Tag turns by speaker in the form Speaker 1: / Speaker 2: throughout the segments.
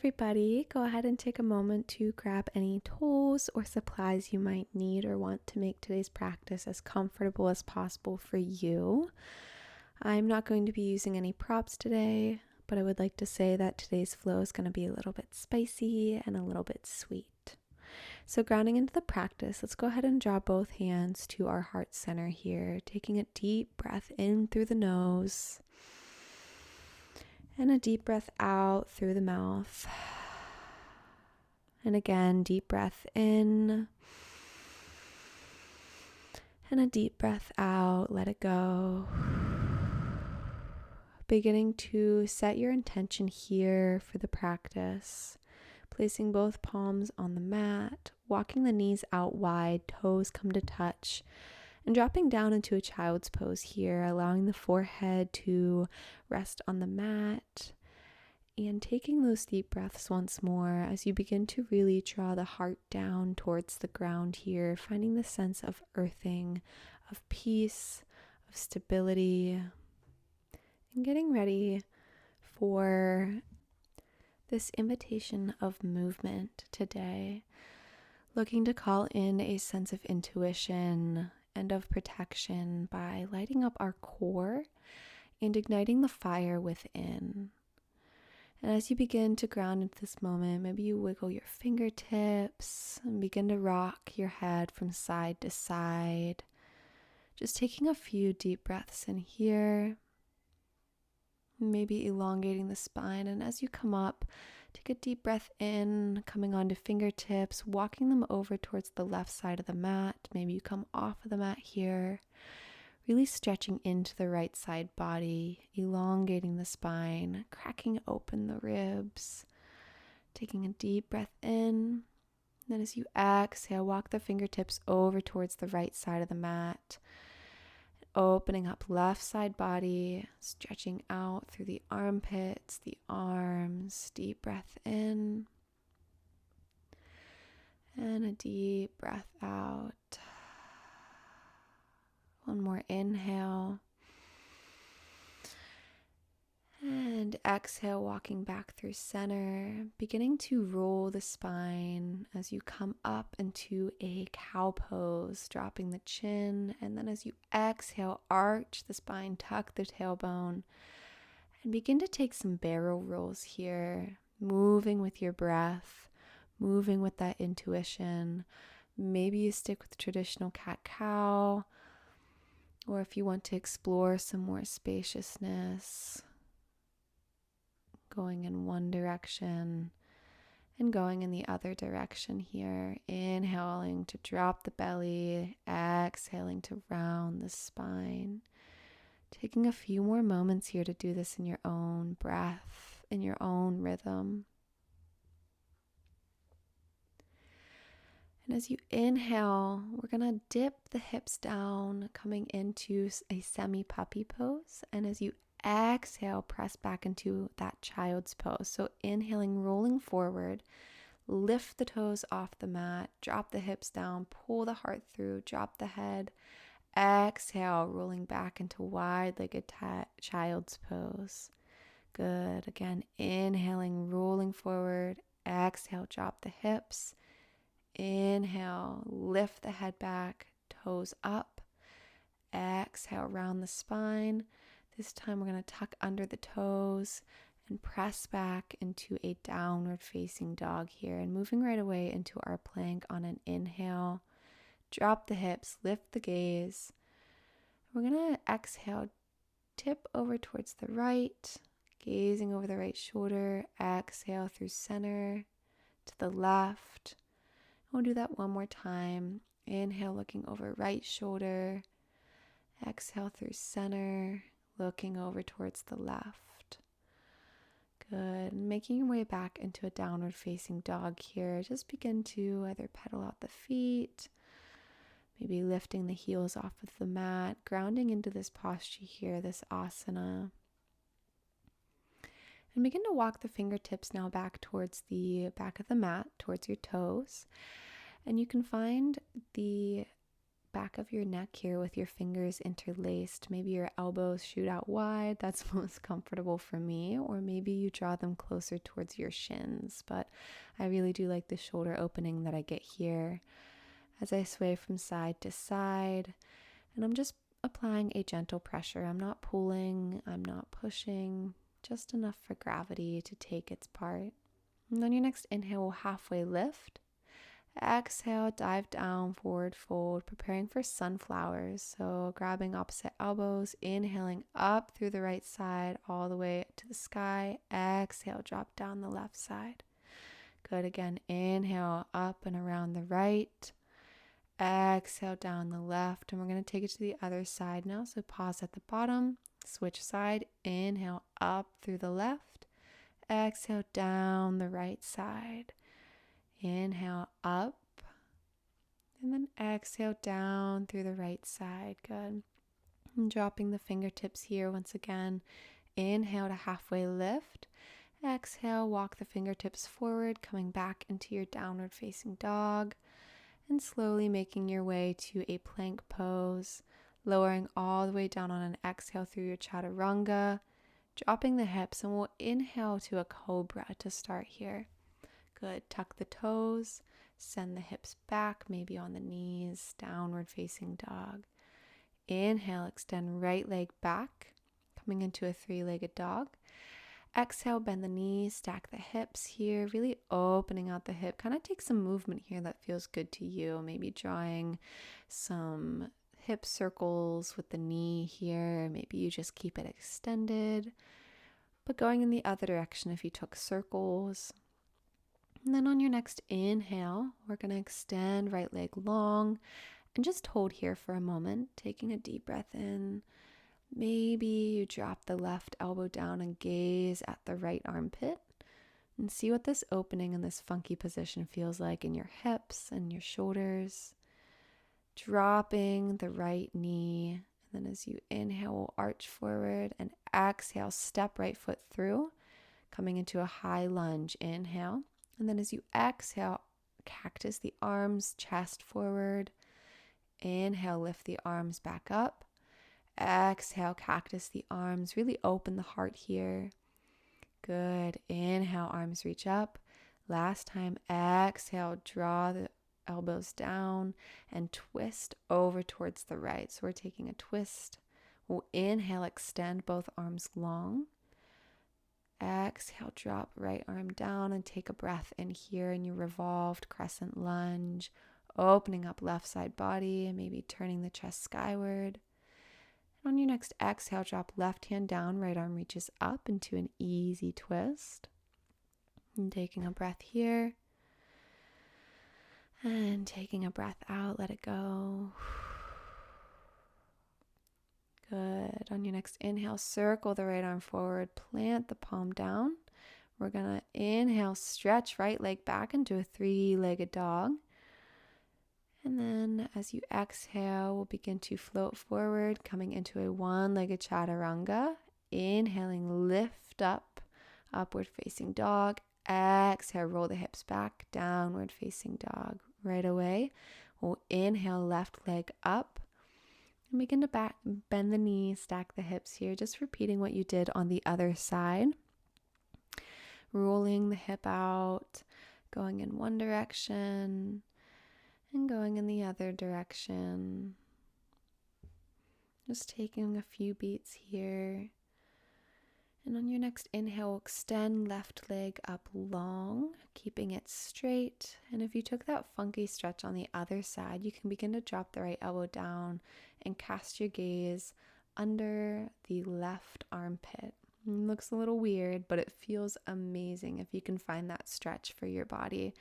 Speaker 1: everybody. Go ahead and take a moment to grab any tools or supplies you might need or want to make today's practice as comfortable as possible for you. I'm not going to be using any props today, but I would like to say that today's flow is going to be a little bit spicy and a little bit sweet. So grounding into the practice, let's go ahead and draw both hands to our heart center here, taking a deep breath in through the nose and a deep breath out through the mouth. And again, deep breath in and a deep breath out. Let it go. Beginning to set your intention here for the practice. Placing both palms on the mat, walking the knees out wide, toes come to touch, and dropping down into a child's pose here, allowing the forehead to rest on the mat, and taking those deep breaths once more as you begin to really draw the heart down towards the ground here, finding the sense of earthing, of peace, of stability, and getting ready for this invitation of movement today, looking to call in a sense of intuition and of protection by lighting up our core and igniting the fire within. And as you begin to ground into this moment, maybe you wiggle your fingertips and begin to rock your head from side to side, just taking a few deep breaths in here, maybe elongating the spine. And as you come up, take a deep breath in, coming onto fingertips, walking them over towards the left side of the mat. Maybe you come off of the mat here, really stretching into the right side body, elongating the spine, cracking open the ribs, taking a deep breath in. Then as you exhale, walk the fingertips over towards the right side of the mat, opening up left side body, stretching out through the armpits, the arms. Deep breath in and a deep breath out. One more inhale and exhale, walking back through center, beginning to roll the spine as you come up into a cow pose, dropping the chin. And then as you exhale, arch the spine, tuck the tailbone, and begin to take some barrel rolls here, moving with your breath, moving with that intuition. Maybe you stick with traditional cat-cow, or if you want to explore some more spaciousness, going in one direction and going in the other direction here. Inhaling to drop the belly, exhaling to round the spine. Taking a few more moments here to do this in your own breath, in your own rhythm. And as you inhale, we're going to dip the hips down, coming into a semi-puppy pose. And as you exhale, press back into that child's pose. So inhaling, rolling forward, lift the toes off the mat, drop the hips down, pull the heart through, drop the head. Exhale, rolling back into wide-legged child's pose. Good. Again, inhaling, rolling forward. Exhale, drop the hips. Inhale, lift the head back, toes up. Exhale, round the spine. This time we're going to tuck under the toes and press back into a downward facing dog here, and moving right away into our plank on an inhale. Drop the hips, lift the gaze. We're going to exhale, tip over towards the right, gazing over the right shoulder. Exhale through center to the left. We'll do that one more time. Inhale, looking over right shoulder. Exhale through center, looking over towards the left. Good. Making your way back into a downward facing dog here. Just begin to either pedal out the feet, maybe lifting the heels off of the mat, grounding into this posture here, this asana. And begin to walk the fingertips now back towards the back of the mat, towards your toes. And you can find the back of your neck here with your fingers interlaced. Maybe your elbows shoot out wide. That's most comfortable for me. Or maybe you draw them closer towards your shins. But I really do like the shoulder opening that I get here as I sway from side to side. And I'm just applying a gentle pressure. I'm not pulling, I'm not pushing, just enough for gravity to take its part. And on your next inhale, we'll halfway lift. Exhale, dive down, forward fold, preparing for sunflowers. So grabbing opposite elbows, inhaling up through the right side, all the way to the sky. Exhale, drop down the left side. Good. Again, inhale up and around the right. Exhale down the left. And we're going to take it to the other side now. So pause at the bottom, switch side, inhale up through the left. Exhale down the right side. Inhale up, and then exhale down through the right side. Good. And dropping the fingertips here once again. Inhale to halfway lift. Exhale, walk the fingertips forward, coming back into your downward facing dog, and slowly making your way to a plank pose, lowering all the way down on an exhale through your chaturanga, dropping the hips, and we'll inhale to a cobra to start here. Good. Tuck the toes, send the hips back, maybe on the knees, downward facing dog. Inhale, extend right leg back, coming into a three-legged dog. Exhale, bend the knees, stack the hips here, really opening out the hip. Kind of take some movement here that feels good to you. Maybe drawing some hip circles with the knee here. Maybe you just keep it extended, but going in the other direction if you took circles. And then on your next inhale, we're going to extend right leg long and just hold here for a moment, taking a deep breath in. Maybe you drop the left elbow down and gaze at the right armpit and see what this opening in this funky position feels like in your hips and your shoulders. Dropping the right knee. And then as you inhale, we'll arch forward, and exhale, step right foot through, coming into a high lunge. Inhale. And then as you exhale, cactus the arms, chest forward. Inhale, lift the arms back up. Exhale, cactus the arms. Really open the heart here. Good. Inhale, arms reach up. Last time, exhale, draw the elbows down and twist over towards the right. So we're taking a twist. We'll inhale, extend both arms long. Exhale, drop right arm down and take a breath in here in your revolved crescent lunge, opening up left side body and maybe turning the chest skyward. And on your next exhale, drop left hand down, right arm reaches up into an easy twist. And taking a breath here. And taking a breath out, let it go. Good. On your next inhale, circle the right arm forward, plant the palm down. We're going to inhale, stretch right leg back into a three-legged dog. And then as you exhale, we'll begin to float forward, coming into a one-legged chaturanga. Inhaling, lift up, upward facing dog. Exhale, roll the hips back, downward facing dog. Right away, we'll inhale, left leg up. And begin to bend the knees, stack the hips here, just repeating what you did on the other side. Rolling the hip out, going in one direction and going in the other direction. Just taking a few beats here. And on your next inhale, extend left leg up long, keeping it straight. And if you took that funky stretch on the other side, you can begin to drop the right elbow down and cast your gaze under the left armpit. It looks a little weird, but it feels amazing if you can find that stretch for your body.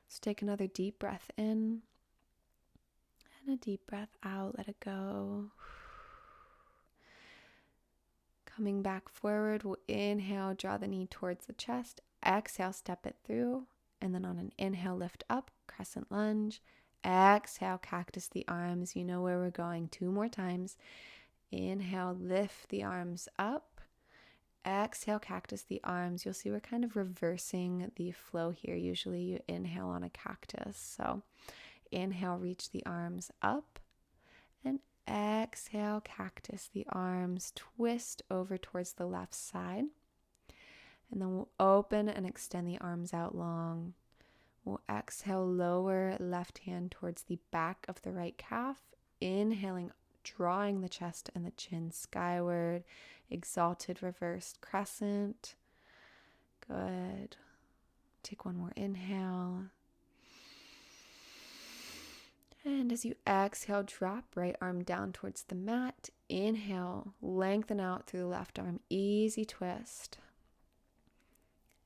Speaker 1: So take another deep breath in and a deep breath out. Let it go. Coming back forward, we'll inhale, draw the knee towards the chest. Exhale, step it through. And then on an inhale, lift up, crescent lunge. Exhale, cactus the arms. You know where we're going. 2 more times. Inhale, lift the arms up. Exhale, cactus the arms. You'll see we're kind of reversing the flow here. Usually you inhale on a cactus. So inhale, reach the arms up. And exhale, cactus the arms, twist over towards the left side. And then we'll open and extend the arms out long. We'll exhale, lower left hand towards the back of the right calf. Inhaling, drawing the chest and the chin skyward. Exalted reversed crescent. Good. Take one more inhale. And as you exhale, drop right arm down towards the mat. Inhale, lengthen out through the left arm. Easy twist.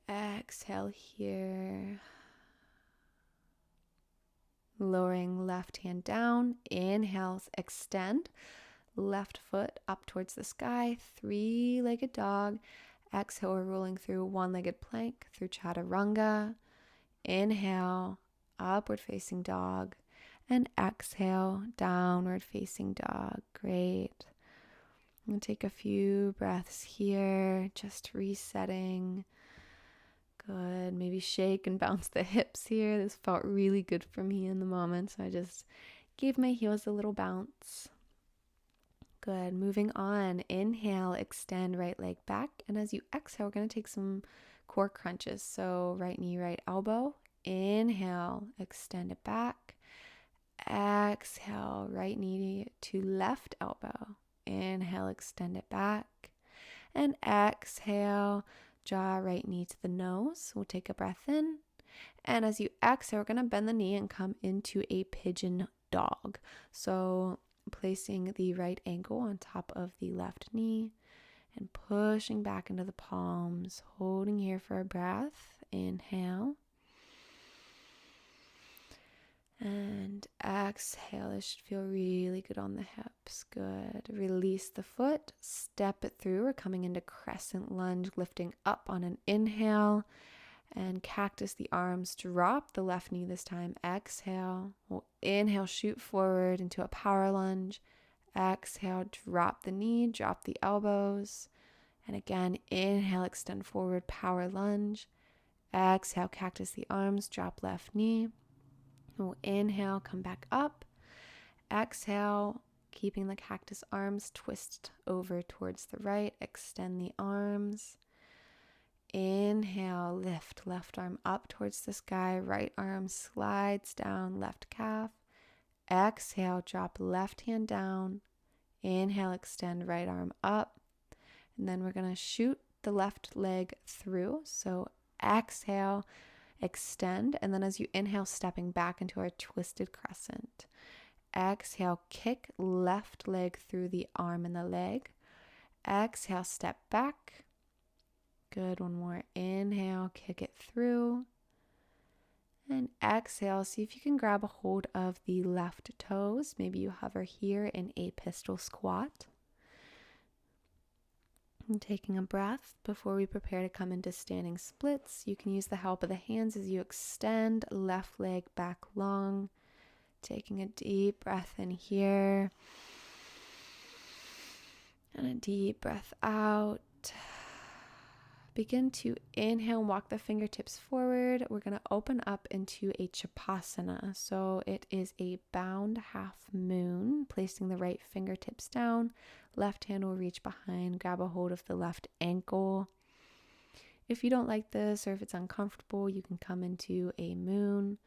Speaker 1: Exhale here. Lowering left hand down. Inhale, extend. Left foot up towards the sky. Three-legged dog. Exhale, we're rolling through one-legged plank through chaturanga. Inhale, upward facing dog. And exhale, downward facing dog. Great. And take a few breaths here, just resetting. Good. Maybe shake and bounce the hips here. This felt really good for me in the moment, so I just gave my heels a little bounce. Good. Moving on. Inhale, extend right leg back. And as you exhale, we're going to take some core crunches. So right knee, right elbow. Inhale, extend it back. Exhale, right knee to left elbow. Inhale, extend it back. And exhale, draw right knee to the nose. We'll take a breath in. And as you exhale, we're going to bend the knee and come into a pigeon dog. So placing the right ankle on top of the left knee and pushing back into the palms, holding here for a breath. Inhale. And exhale. This should feel really good on the hips. Good. Release the foot. Step it through. We're coming into crescent lunge, lifting up on an inhale. And cactus the arms. Drop the left knee this time. Exhale. We'll inhale, shoot forward into a power lunge. Exhale, drop the knee, drop the elbows. And again, inhale, extend forward, power lunge. Exhale, cactus the arms, drop left knee. We'll inhale, come back up. Exhale, keeping the cactus arms, twist over towards the right, extend the arms. Inhale, lift left arm up towards the sky, right arm slides down, left calf. Exhale, drop left hand down. Inhale, extend right arm up. And then we're going to shoot the left leg through. So exhale, extend, and then as you inhale, stepping back into our twisted crescent. Exhale, kick left leg through the arm and the leg. Exhale, step back. Good, one more. Inhale, kick it through. And exhale, see if you can grab a hold of the left toes. Maybe you hover here in a pistol squat. And taking a breath before we prepare to come into standing splits. You can use the help of the hands as you extend left leg back long. Taking a deep breath in here. And a deep breath out. Begin to inhale and walk the fingertips forward. We're going to open up into a Chapasana. So it is a bound half moon, placing the right fingertips down. Left hand will reach behind, grab a hold of the left ankle. If you don't like this or if it's uncomfortable, you can come into a moon.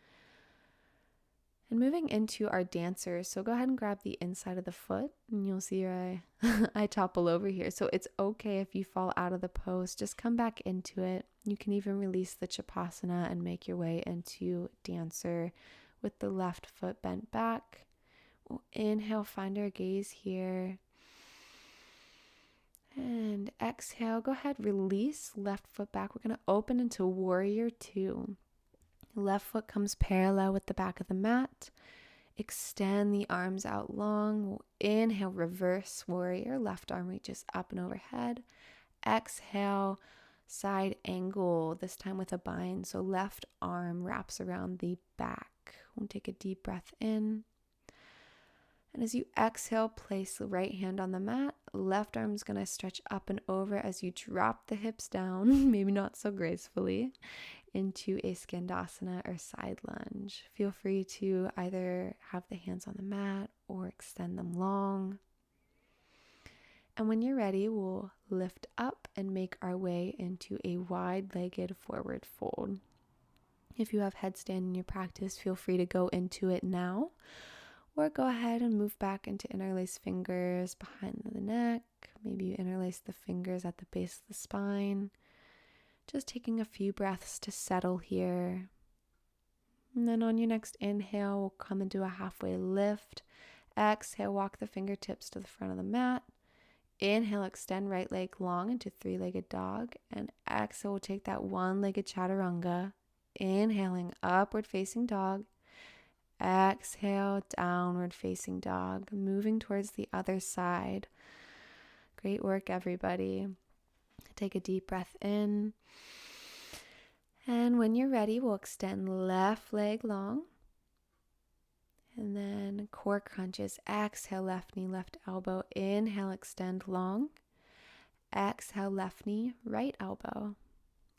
Speaker 1: And moving into our dancers, so go ahead and grab the inside of the foot, and you'll see I topple over here. So it's okay if you fall out of the pose, just come back into it. You can even release the Chapasana and make your way into dancer with the left foot bent back. We'll inhale, find our gaze here. And exhale, go ahead, release left foot back. We're going to open into warrior two. Left foot comes parallel with the back of the mat. Extend the arms out long. We'll inhale, reverse warrior. Left arm reaches up and overhead. Exhale, side angle, this time with a bind. So left arm wraps around the back. We'll take a deep breath in. And as you exhale, place the right hand on the mat. Left arm's going to stretch up and over as you drop the hips down, maybe not so gracefully. into a skandasana or side lunge. Feel free to either have the hands on the mat or extend them long. And when you're ready, we'll lift up and make our way into a wide-legged forward fold. If you have headstand in your practice, feel free to go into it now, or go ahead and move back into interlace fingers behind the neck. Maybe you interlace the fingers at the base of the spine. Just taking a few breaths to settle here. And then on your next inhale, we'll come into a halfway lift. Exhale, walk the fingertips to the front of the mat. Inhale, extend right leg long into three-legged dog. And exhale, we'll take that one-legged chaturanga. Inhaling, upward facing dog. Exhale, downward facing dog. Moving towards the other side. Great work, everybody. Take a deep breath in. And when you're ready, we'll extend left leg long. And then core crunches. Exhale, left knee, left elbow. Inhale, extend long. Exhale, left knee, right elbow.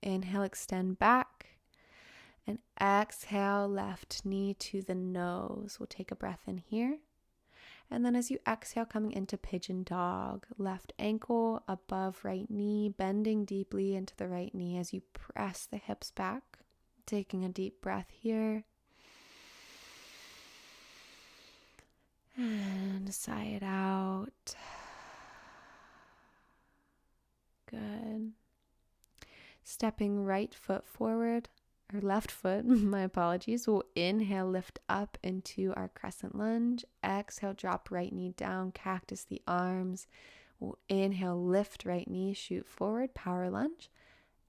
Speaker 1: Inhale, extend back. And exhale, left knee to the nose. We'll take a breath in here. And then as you exhale, coming into pigeon dog, left ankle above right knee, bending deeply into the right knee as you press the hips back. Taking a deep breath here. And sigh it out. Good. Stepping right foot forward, or left foot, my apologies. We'll inhale, lift up into our crescent lunge. Exhale, drop right knee down, cactus the arms. We'll inhale, lift right knee, shoot forward, power lunge.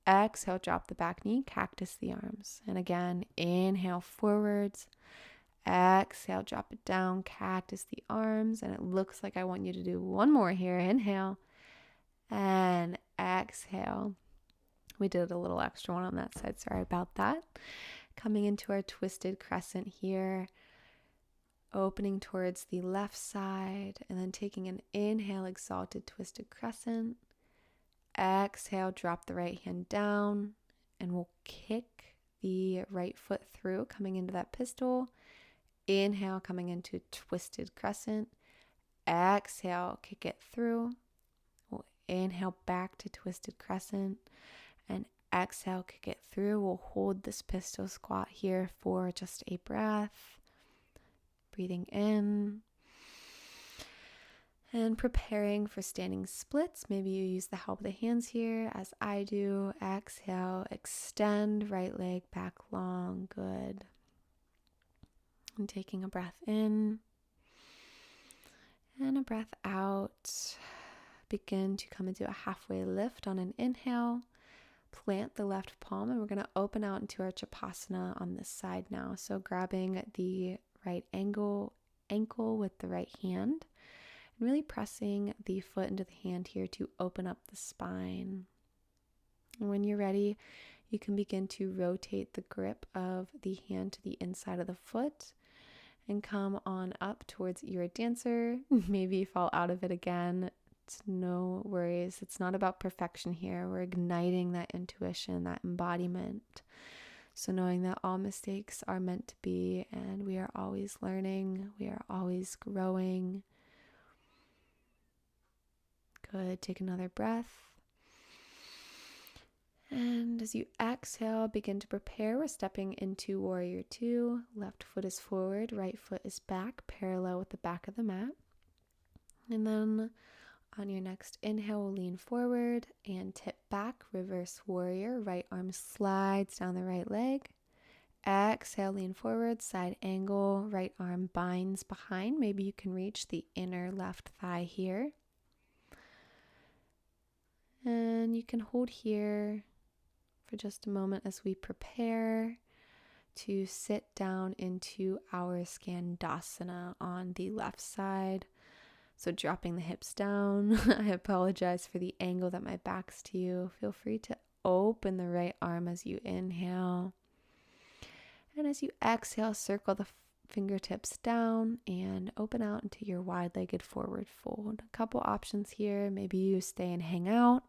Speaker 1: Exhale, drop the back knee, cactus the arms. And again, inhale forwards. Exhale, drop it down, cactus the arms. And it looks like I want you to do one more here. Inhale and exhale. We did a little extra one on that side. Sorry about that. Coming into our twisted crescent here. Opening towards the left side. And then taking an inhale, exalted twisted crescent. Exhale, drop the right hand down. And we'll kick the right foot through, coming into that pistol. Inhale, coming into twisted crescent. Exhale, kick it through. We'll inhale back to twisted crescent. And exhale, kick it through. We'll hold this pistol squat here for just a breath. Breathing in. And preparing for standing splits. Maybe you use the help of the hands here as I do. Exhale, extend right leg back long. Good. And taking a breath in. And a breath out. Begin to come into a halfway lift on an inhale. Plant the left palm, and we're going to open out into our Chapasana on this side now. So grabbing the right ankle with the right hand, and really pressing the foot into the hand here to open up the spine. And when you're ready, you can begin to rotate the grip of the hand to the inside of the foot and come on up towards your dancer. Maybe fall out of it again. It's no worries. It's not about perfection here. We're igniting that intuition, that embodiment. So knowing that all mistakes are meant to be, and we are always learning, we are always growing. Good. Take another breath. And as you exhale, begin to prepare. We're stepping into Warrior Two. Left foot is forward, right foot is back, parallel with the back of the mat. And then on your next inhale, we'll lean forward and tip back, reverse warrior. Right arm slides down the right leg. Exhale, lean forward, side angle. Right arm binds behind. Maybe you can reach the inner left thigh here. And you can hold here for just a moment as we prepare to sit down into our Skandasana on the left side. So dropping the hips down. I apologize for the angle that my back's to you. Feel free to open the right arm as you inhale. And as you exhale, circle the fingertips down and open out into your wide-legged forward fold. A couple options here. Maybe you stay and hang out,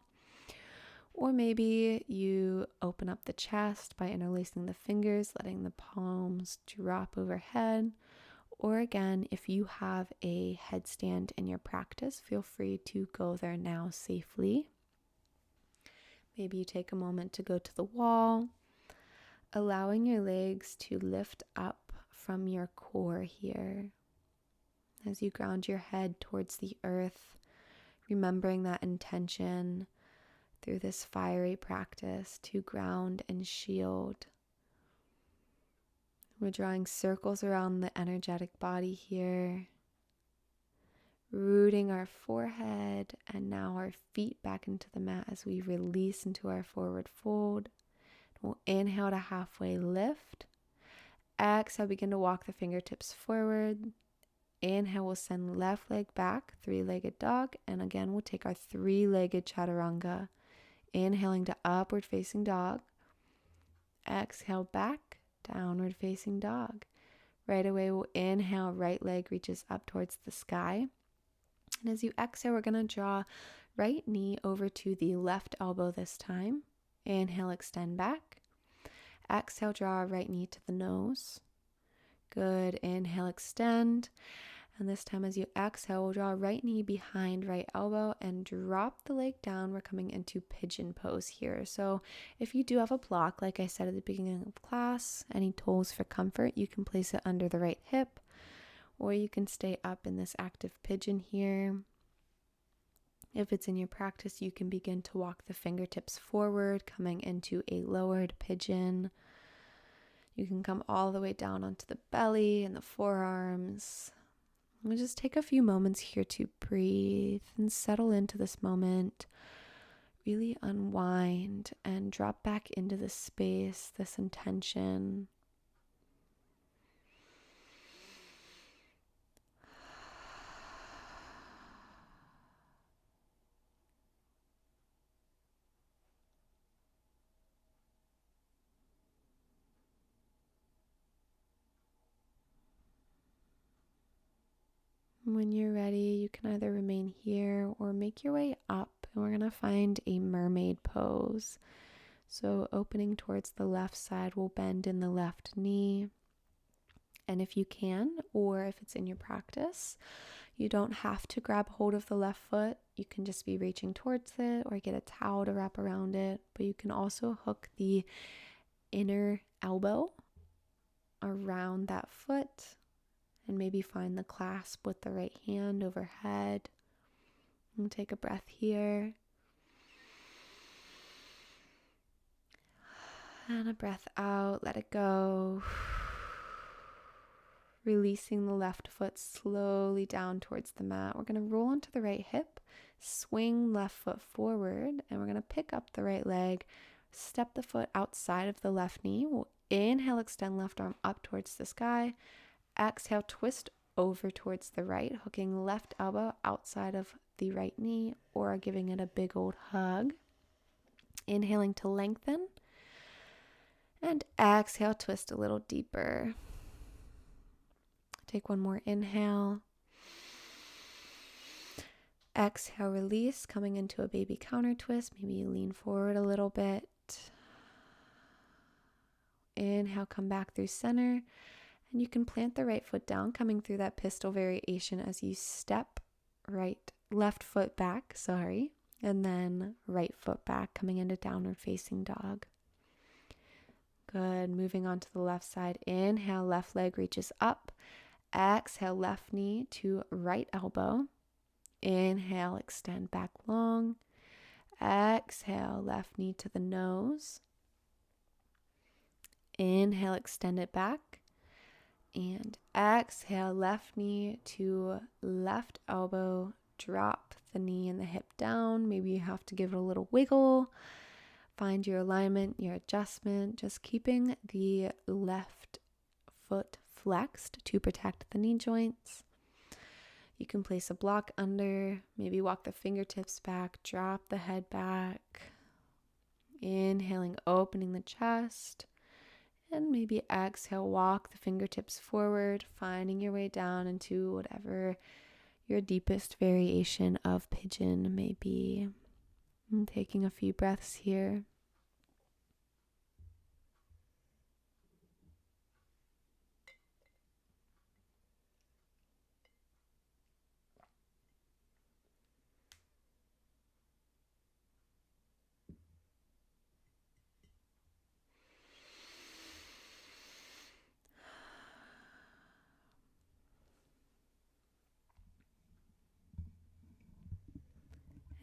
Speaker 1: Or maybe you open up the chest by interlacing the fingers, letting the palms drop overhead. Or again, if you have a headstand in your practice, feel free to go there now safely. Maybe you take a moment to go to the wall, allowing your legs to lift up from your core here. As you ground your head towards the earth, remembering that intention through this fiery practice to ground and shield. We're drawing circles around the energetic body here, rooting our forehead and now our feet back into the mat as we release into our forward fold. We'll inhale to halfway lift. Exhale, begin to walk the fingertips forward. Inhale, we'll send left leg back, three-legged dog. And again, we'll take our three-legged chaturanga. Inhaling to upward facing dog. Exhale back, downward facing dog. Right away, we'll inhale, right leg reaches up towards the sky. And as you exhale, we're going to draw right knee over to the left elbow this time. Inhale, extend back. Exhale, draw right knee to the nose. Good. Inhale, extend. And this time as you exhale, we'll draw right knee behind right elbow and drop the leg down. We're coming into pigeon pose here. So if you do have a block, like I said at the beginning of class, any tools for comfort, you can place it under the right hip, or you can stay up in this active pigeon here. If it's in your practice, you can begin to walk the fingertips forward, coming into a lowered pigeon. You can come all the way down onto the belly and the forearms. We'll just take a few moments here to breathe and settle into this moment. Really unwind and drop back into this space, this intention. When you're ready, you can either remain here or make your way up, and we're going to find a mermaid pose. So opening towards the left side, we'll bend in the left knee. And if you can, or if it's in your practice, you don't have to grab hold of the left foot. You can just be reaching towards it or get a towel to wrap around it. But you can also hook the inner elbow around that foot and maybe find the clasp with the right hand overhead. And take a breath here. And a breath out, let it go. Releasing the left foot slowly down towards the mat. We're going to roll onto the right hip, swing left foot forward, and we're going to pick up the right leg, step the foot outside of the left knee. We'll inhale, extend left arm up towards the sky. Exhale, twist over towards the right, hooking left elbow outside of the right knee or giving it a big old hug. Inhaling to lengthen. And exhale, twist a little deeper. Take one more inhale. Exhale, release, coming into a baby counter twist. Maybe you lean forward a little bit. Inhale, come back through center. And you can plant the right foot down, coming through that pistol variation as you step left foot back, and then right foot back, coming into downward facing dog. Good. Moving on to the left side. Inhale, left leg reaches up. Exhale, left knee to right elbow. Inhale, extend back long. Exhale, left knee to the nose. Inhale, extend it back. And exhale, left knee to left elbow. Drop the knee and the hip down. Maybe you have to give it a little wiggle. Find your alignment, your adjustment. Just keeping the left foot flexed to protect the knee joints. You can place a block under, maybe walk the fingertips back, drop the head back. Inhaling, opening the chest. And maybe exhale, walk the fingertips forward, finding your way down into whatever your deepest variation of pigeon may be. And taking a few breaths here.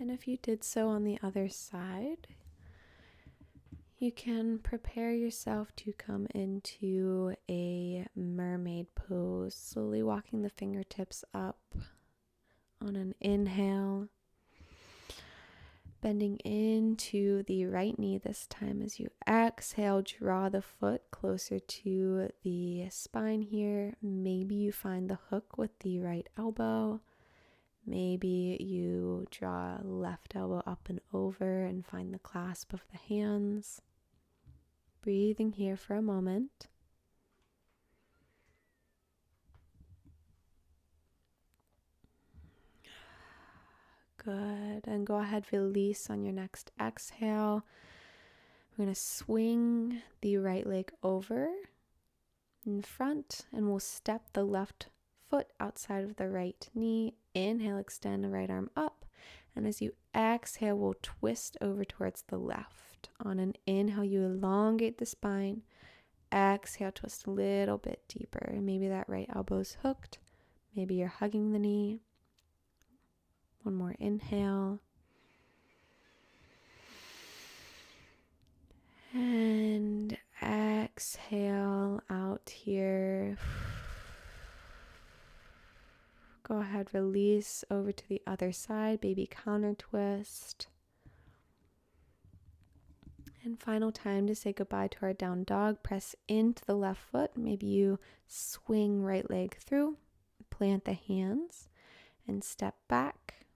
Speaker 1: And if you did so on the other side, you can prepare yourself to come into a mermaid pose, slowly walking the fingertips up on an inhale, bending into the right knee this time. As you exhale, draw the foot closer to the spine here. Maybe you find the hook with the right elbow. Maybe you draw left elbow up and over and find the clasp of the hands. Breathing here for a moment. Good. And go ahead, release on your next exhale. We're going to swing the right leg over in front, and we'll step the left foot outside of the right knee. Inhale, extend the right arm up. And as you exhale, we'll twist over towards the left. On an inhale, you elongate the spine. Exhale, twist a little bit deeper. Maybe that right elbow's hooked. Maybe you're hugging the knee. One more inhale. And exhale out here. Go ahead, release over to the other side, baby counter twist. And final time to say goodbye to our down dog. Press into the left foot. Maybe you swing right leg through, plant the hands, and step back.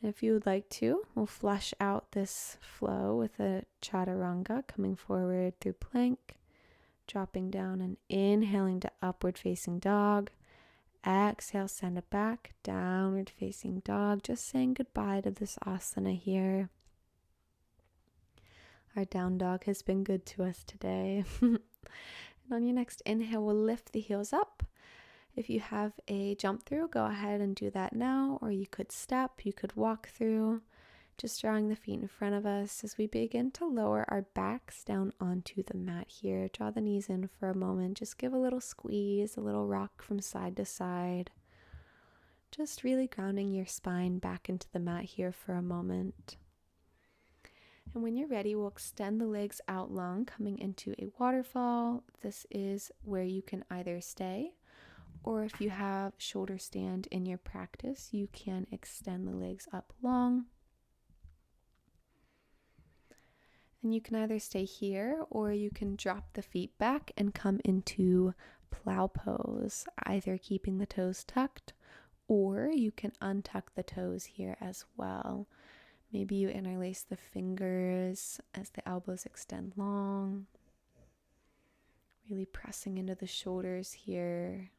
Speaker 1: And if you would like to, we'll flush out this flow with a chaturanga, coming forward through plank, dropping down and inhaling to upward facing dog. Exhale, send it back, downward facing dog. Just saying goodbye to this asana here. Our down dog has been good to us today. And on your next inhale, we'll lift the heels up. If you have a jump through, go ahead and do that now, or you could step, you could walk through, just drawing the feet in front of us as we begin to lower our backs down onto the mat here. Draw the knees in for a moment, just give a little squeeze, a little rock from side to side. Just really grounding your spine back into the mat here for a moment. And when you're ready, we'll extend the legs out long, coming into a waterfall. This is where you can either stay, or if you have shoulder stand in your practice, you can extend the legs up long. And you can either stay here, or you can drop the feet back and come into plow pose, either keeping the toes tucked, or you can untuck the toes here as well. Maybe you interlace the fingers as the elbows extend long. Really pressing into the shoulders here.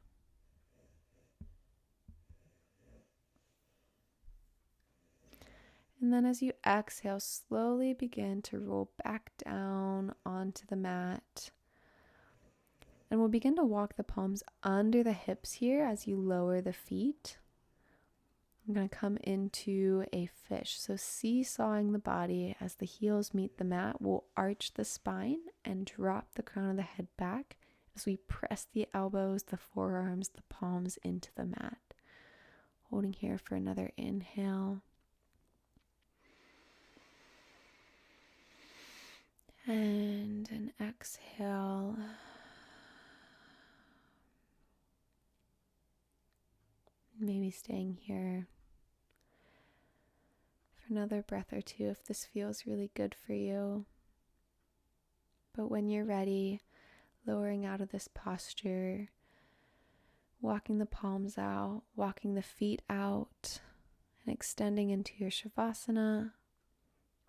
Speaker 1: And then as you exhale, slowly begin to roll back down onto the mat. And we'll begin to walk the palms under the hips here as you lower the feet. I'm going to come into a fish. So seesawing the body as the heels meet the mat. We'll arch the spine and drop the crown of the head back as we press the elbows, the forearms, the palms into the mat. Holding here for another inhale. And an exhale. Maybe staying here for another breath or two if this feels really good for you. But when you're ready, lowering out of this posture, walking the palms out, walking the feet out, and extending into your Shavasana.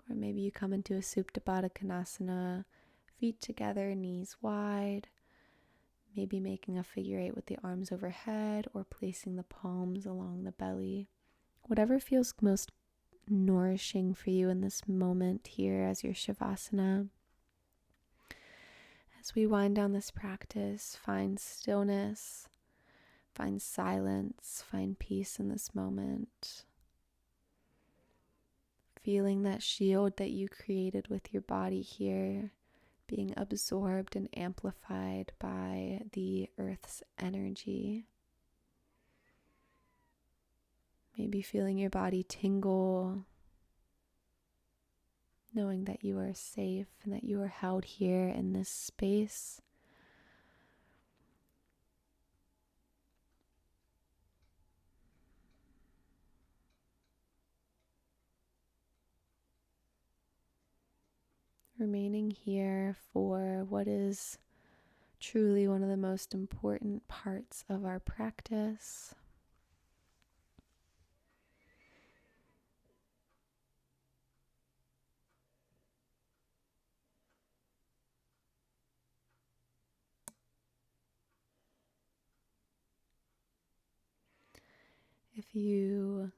Speaker 1: Or maybe you come into a Supta Baddha Konasana, feet together, knees wide. Maybe making a figure eight with the arms overhead or placing the palms along the belly. Whatever feels most nourishing for you in this moment here as your Shavasana. As we wind down this practice, find stillness, find silence, find peace in this moment. Feeling that shield that you created with your body here being absorbed and amplified by the earth's energy. Maybe feeling your body tingle, knowing that you are safe and that you are held here in this space. Remaining here for what is truly one of the most important parts of our practice. If you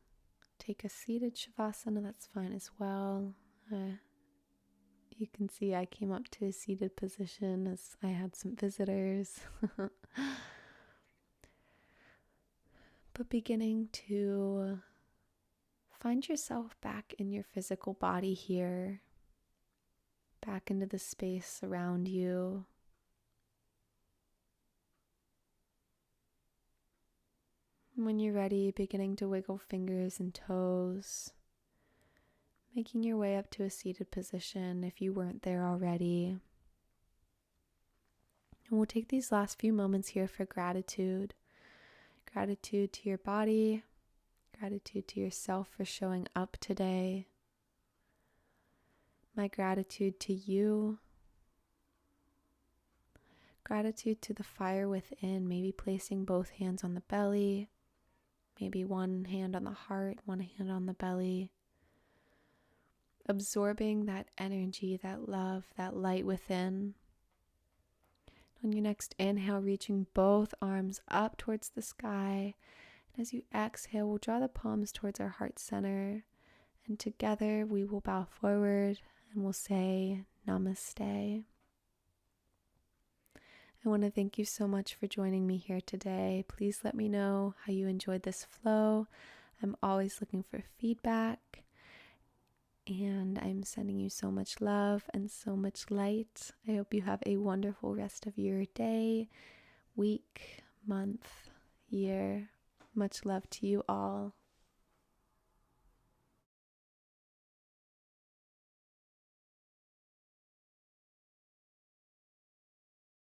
Speaker 1: take a seated Shavasana, that's fine as well. You can see I came up to a seated position as I had some visitors. But beginning to find yourself back in your physical body here, back into the space around you. When you're ready, beginning to wiggle fingers and toes, making your way up to a seated position if you weren't there already. And we'll take these last few moments here for gratitude. Gratitude to your body, gratitude to yourself for showing up today. My gratitude to you. Gratitude to the fire within, maybe placing both hands on the belly, maybe one hand on the heart, one hand on the belly. Absorbing that energy, that love, that light within. On your next inhale, reaching both arms up towards the sky. And as you exhale, we'll draw the palms towards our heart center. And together we will bow forward and we'll say Namaste. I want to thank you so much for joining me here today. Please let me know how you enjoyed this flow. I'm always looking for feedback. And I'm sending you so much love and so much light. I hope you have a wonderful rest of your day, week, month, year. Much love to you all.